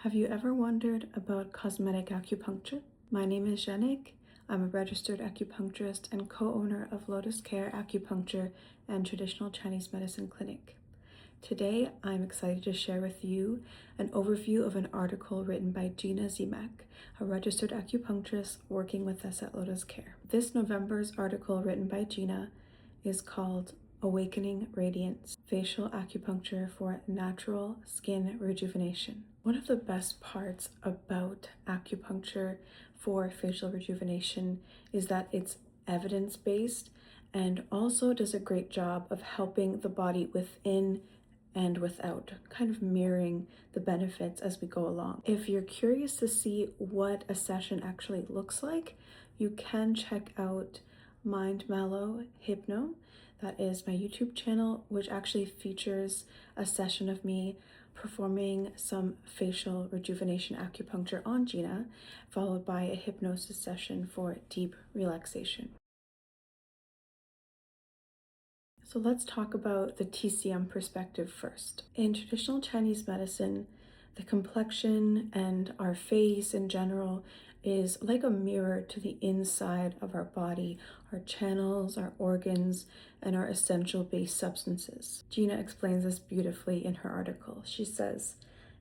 Have you ever wondered about cosmetic acupuncture? My name is Janique. I'm a registered acupuncturist and co-owner of Lotus Acupuncture and Traditional Chinese Medicine Clinic. Today, I'm excited to share with you an overview of an article written by Gina Zimak, a registered acupuncturist working with us at Lotus Care. This November's article written by Gina is called Awakening Radiance, Facial Acupuncture for Natural Skin Rejuvenation. One of the best parts about acupuncture for facial rejuvenation is that it's evidence-based and also does a great job of helping the body within and without, kind of mirroring the benefits as we go along. If you're curious to see what a session actually looks like, you can check out Mind Mellow Hypno. That is my YouTube channel, which actually features a session of me performing some facial rejuvenation acupuncture on Gina, followed by a hypnosis session for deep relaxation. So let's talk about the TCM perspective first. In traditional Chinese medicine, the complexion and our face in general is like a mirror to the inside of our body, our channels, our organs, and our essential base substances. Gina explains this beautifully in her article. She says,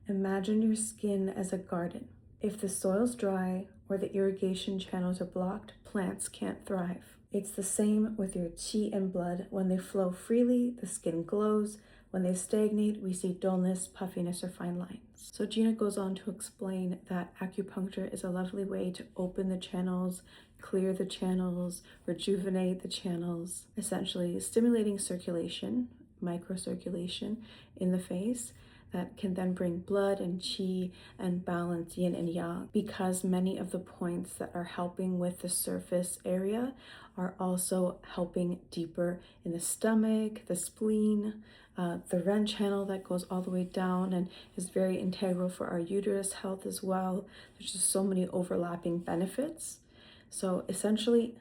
imagine your skin as a garden. If the soil's dry or the irrigation channels are blocked, plants can't thrive. It's the same with your qi and blood. When they flow freely, the skin glows. When they stagnate, we see dullness, puffiness, or fine lines. So Gina goes on to explain that acupuncture is a lovely way to open the channels, clear the channels, rejuvenate the channels, essentially stimulating circulation, microcirculation in the face, that can then bring blood and qi and balance yin and yang, because many of the points that are helping with the surface area are also helping deeper in the stomach, the spleen, the Ren channel that goes all the way down and is very integral for our uterus health as well. There's just so many overlapping benefits. So essentially,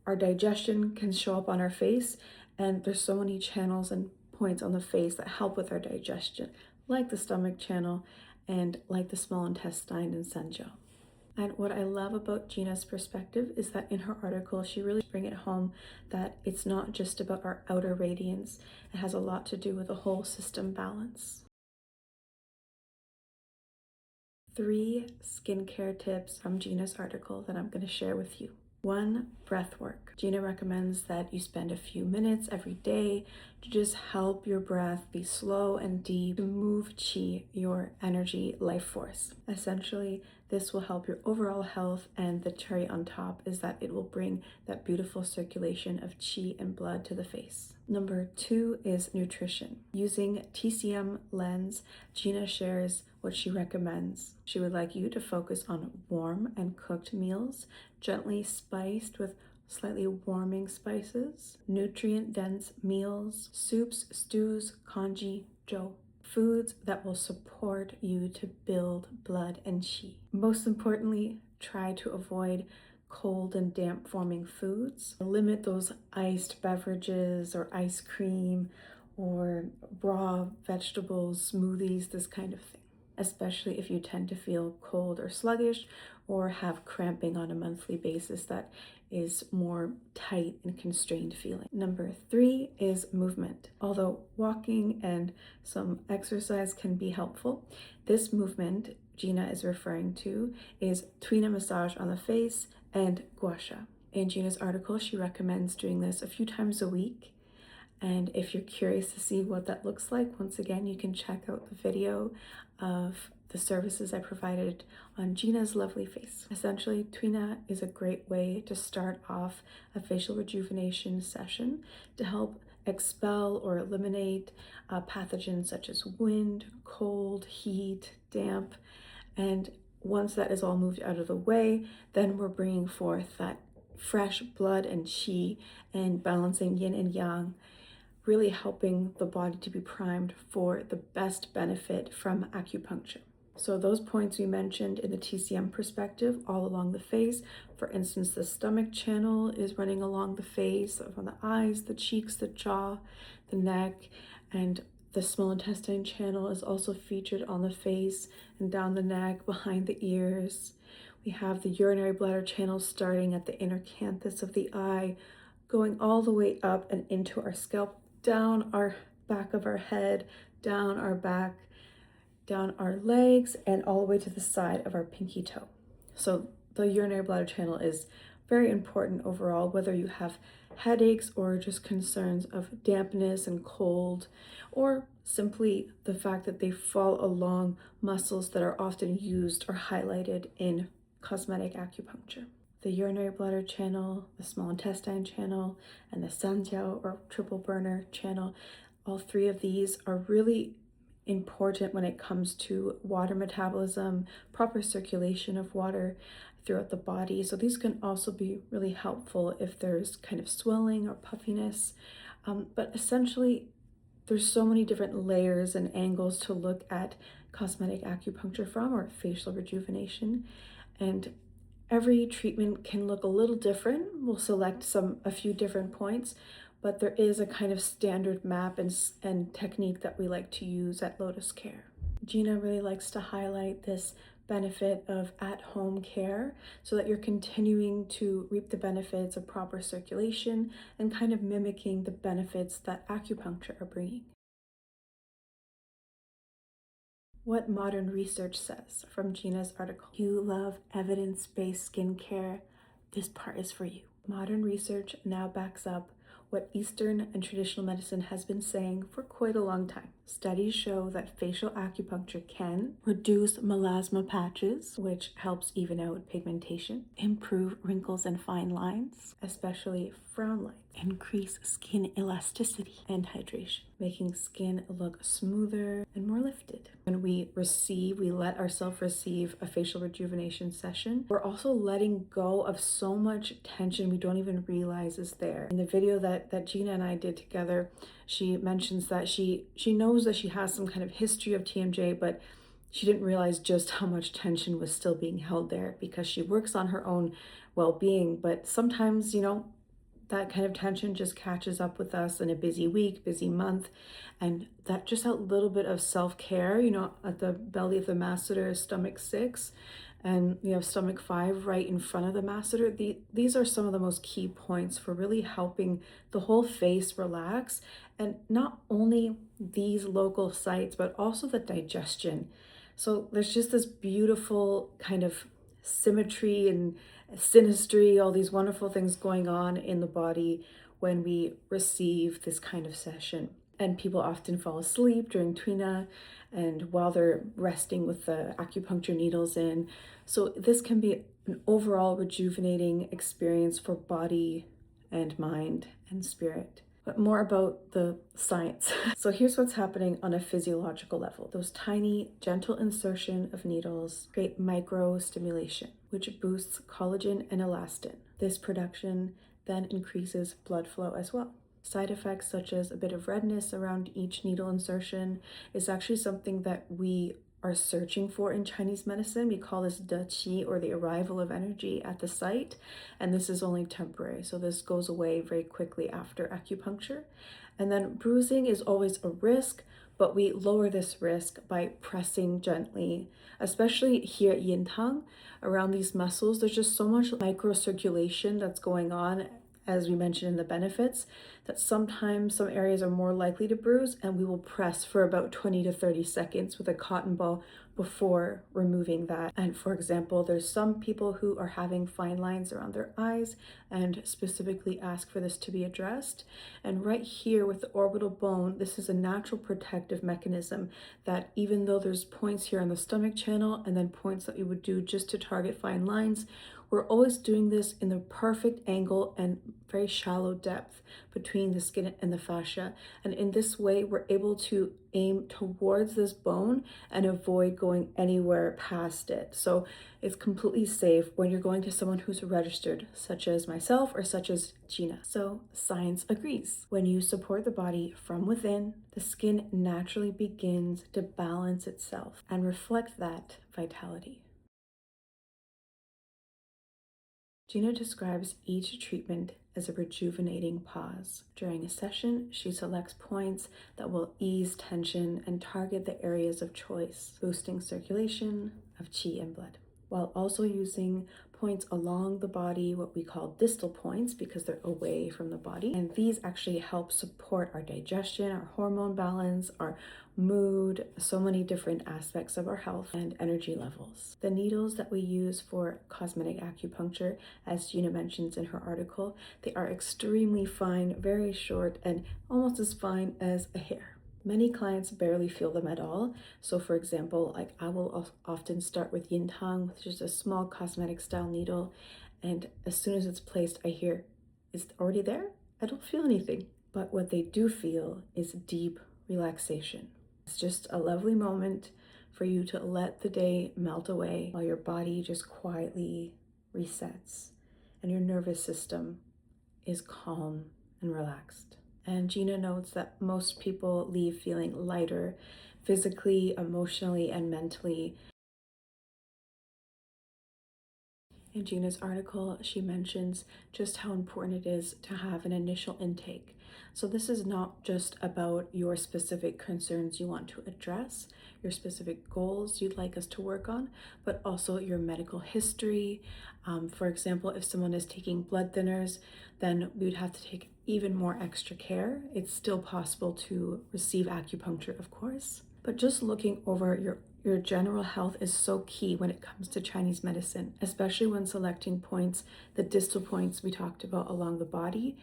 our digestion can show up on our face, and there's so many channels and points on the face that help with our digestion, like the stomach channel and like the small intestine and senjiao. And what I love about Gina's perspective is that in her article, she really brings it home that it's not just about our outer radiance. It has a lot to do with the whole system balance. 3 skincare tips from Gina's article that I'm going to share with you. 1, breath work. Gina recommends that you spend a few minutes every day to just help your breath be slow and deep, to move qi, your energy life force. Essentially, this will help your overall health, and the cherry on top is that it will bring that beautiful circulation of qi and blood to the face. Number 2 is nutrition. Using TCM lens, Gina shares what she recommends. She would like you to focus on warm and cooked meals, gently spiced with slightly warming spices, nutrient-dense meals, soups, stews, congee, zhou. Foods that will support you to build blood and qi. Most importantly, try to avoid cold and damp forming foods. Limit those iced beverages or ice cream or raw vegetables, smoothies, this kind of thing, especially if you tend to feel cold or sluggish or have cramping on a monthly basis that is more tight and constrained feeling. Number 3 is movement. Although walking and some exercise can be helpful, this movement Gina is referring to is tuina massage on the face and gua sha. In Gina's article, she recommends doing this a few times a week. And if you're curious to see what that looks like, once again, you can check out the video of the services I provided on Gina's lovely face. Essentially, tuina is a great way to start off a facial rejuvenation session to help expel or eliminate pathogens such as wind, cold, heat, damp. And once that is all moved out of the way, then we're bringing forth that fresh blood and qi and balancing yin and yang, really helping the body to be primed for the best benefit from acupuncture. So those points we mentioned in the TCM perspective all along the face, for instance, the stomach channel is running along the face, from the eyes, the cheeks, the jaw, the neck, and The small intestine channel is also featured on the face and down the neck, behind the ears. We have the urinary bladder channel starting at the inner canthus of the eye, going all the way up and into our scalp, down our back of our head, down our back, down our legs, and all the way to the side of our pinky toe. So the urinary bladder channel is very important overall, whether you have headaches or just concerns of dampness and cold, or simply the fact that they fall along muscles that are often used or highlighted in cosmetic acupuncture. The urinary bladder channel, the small intestine channel, and the sanjiao or triple burner channel, all three of these are really important when it comes to water metabolism, proper circulation of water throughout the body. So these can also be really helpful if there's kind of swelling or puffiness. But essentially, there's so many different layers and angles to look at cosmetic acupuncture from, or facial rejuvenation. And every treatment can look a little different. We'll select a few different points, but there is a kind of standard map and technique that we like to use at Lotus Care. Gina really likes to highlight this benefit of at-home care so that you're continuing to reap the benefits of proper circulation and kind of mimicking the benefits that acupuncture are bringing. What modern research says from Gina's article. You love evidence-based skincare. This part is for you. Modern research now backs up what Eastern and traditional medicine has been saying for quite a long time. Studies show that facial acupuncture can reduce melasma patches, which helps even out pigmentation, improve wrinkles and fine lines, especially frown lines, increase skin elasticity and hydration, making skin look smoother and more lifted. When we let ourselves receive a facial rejuvenation session, we're also letting go of so much tension we don't even realize is there. In the video that Gina and I did together, she mentions that she knows that she has some kind of history of TMJ, but she didn't realize just how much tension was still being held there because she works on her own well-being. But sometimes, that kind of tension just catches up with us in a busy week, busy month, and that just a little bit of self-care, at the belly of the masseter is stomach 6, and we have stomach 5 right in front of the masseter. These are some of the most key points for really helping the whole face relax, and not only these local sites, but also the digestion. So there's just this beautiful kind of symmetry and synastry, all these wonderful things going on in the body when we receive this kind of session. And people often fall asleep during tuina and while they're resting with the acupuncture needles in. So this can be an overall rejuvenating experience for body and mind and spirit. But more about the science. So here's what's happening on a physiological level. Those tiny, gentle insertion of needles create micro stimulation, which boosts collagen and elastin. This production then increases blood flow as well. Side effects such as a bit of redness around each needle insertion is actually something that we are searching for in Chinese medicine. We call this de qi, or the arrival of energy at the site, and this is only temporary. So this goes away very quickly after acupuncture. And then bruising is always a risk, but we lower this risk by pressing gently, especially here at yin tang, around these muscles. There's just so much microcirculation that's going on, as we mentioned in the benefits, that sometimes some areas are more likely to bruise, and we will press for about 20 to 30 seconds with a cotton ball before removing that. And for example, there's some people who are having fine lines around their eyes and specifically ask for this to be addressed. And right here with the orbital bone, this is a natural protective mechanism that even though there's points here on the stomach channel and then points that we would do just to target fine lines, we're always doing this in the perfect angle and very shallow depth between the skin and the fascia. And in this way, we're able to aim towards this bone and avoid going anywhere past it. So it's completely safe when you're going to someone who's registered, such as myself or such as Gina. So science agrees. When you support the body from within, the skin naturally begins to balance itself and reflect that vitality. Gina describes each treatment as a rejuvenating pause. During a session, she selects points that will ease tension and target the areas of choice, boosting circulation of qi and blood, while also using points along the body, what we call distal points, because they're away from the body. And these actually help support our digestion, our hormone balance, our mood, so many different aspects of our health and energy levels. The needles that we use for cosmetic acupuncture, as Gina mentions in her article, they are extremely fine, very short, and almost as fine as a hair. Many clients barely feel them at all. So for example, like I will often start with yin tang, which is a small cosmetic style needle. And as soon as it's placed, I hear, it's already there? I don't feel anything. But what they do feel is deep relaxation. It's just a lovely moment for you to let the day melt away while your body just quietly resets and your nervous system is calm and relaxed. And Gina notes that most people leave feeling lighter physically, emotionally, and mentally. In Gina's article, she mentions just how important it is to have an initial intake. So this is not just about your specific concerns you want to address, your specific goals you'd like us to work on, but also your medical history. For example, if someone is taking blood thinners, then we would have to take even more extra care. It's still possible to receive acupuncture, of course, but just looking over your general health is so key when it comes to Chinese medicine, especially when selecting points, the distal points we talked about along the body.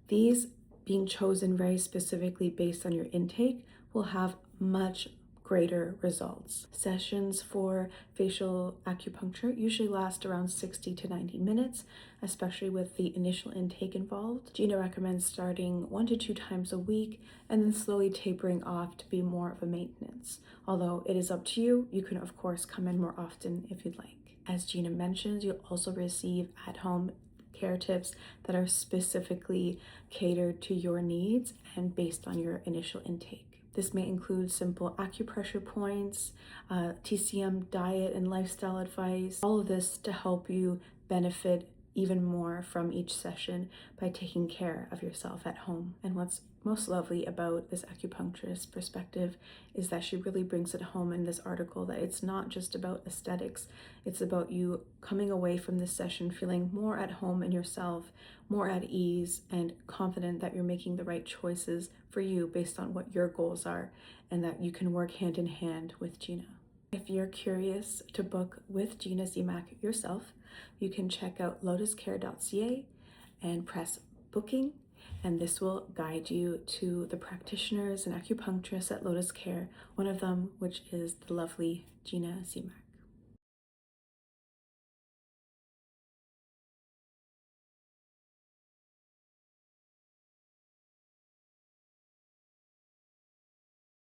These being chosen very specifically based on your intake will have much greater results. Sessions for facial acupuncture usually last around 60 to 90 minutes, especially with the initial intake involved. Gina recommends starting 1 to 2 times a week and then slowly tapering off to be more of a maintenance. Although it is up to you, you can of course come in more often if you'd like. As Gina mentions, you'll also receive at-home care tips that are specifically catered to your needs and based on your initial intake. This may include simple acupressure points, TCM diet and lifestyle advice, all of this to help you benefit even more from each session by taking care of yourself at home. And what's most lovely about this acupuncturist perspective is that she really brings it home in this article that it's not just about aesthetics, it's about you coming away from this session feeling more at home in yourself, more at ease, and confident that you're making the right choices for you based on what your goals are, and that you can work hand in hand with Gina. If you're curious to book with Gina Zimak yourself, you can check out lotuscare.ca and press booking, and this will guide you to the practitioners and acupuncturists at Lotus Care, one of them which is the lovely Gina Zimak.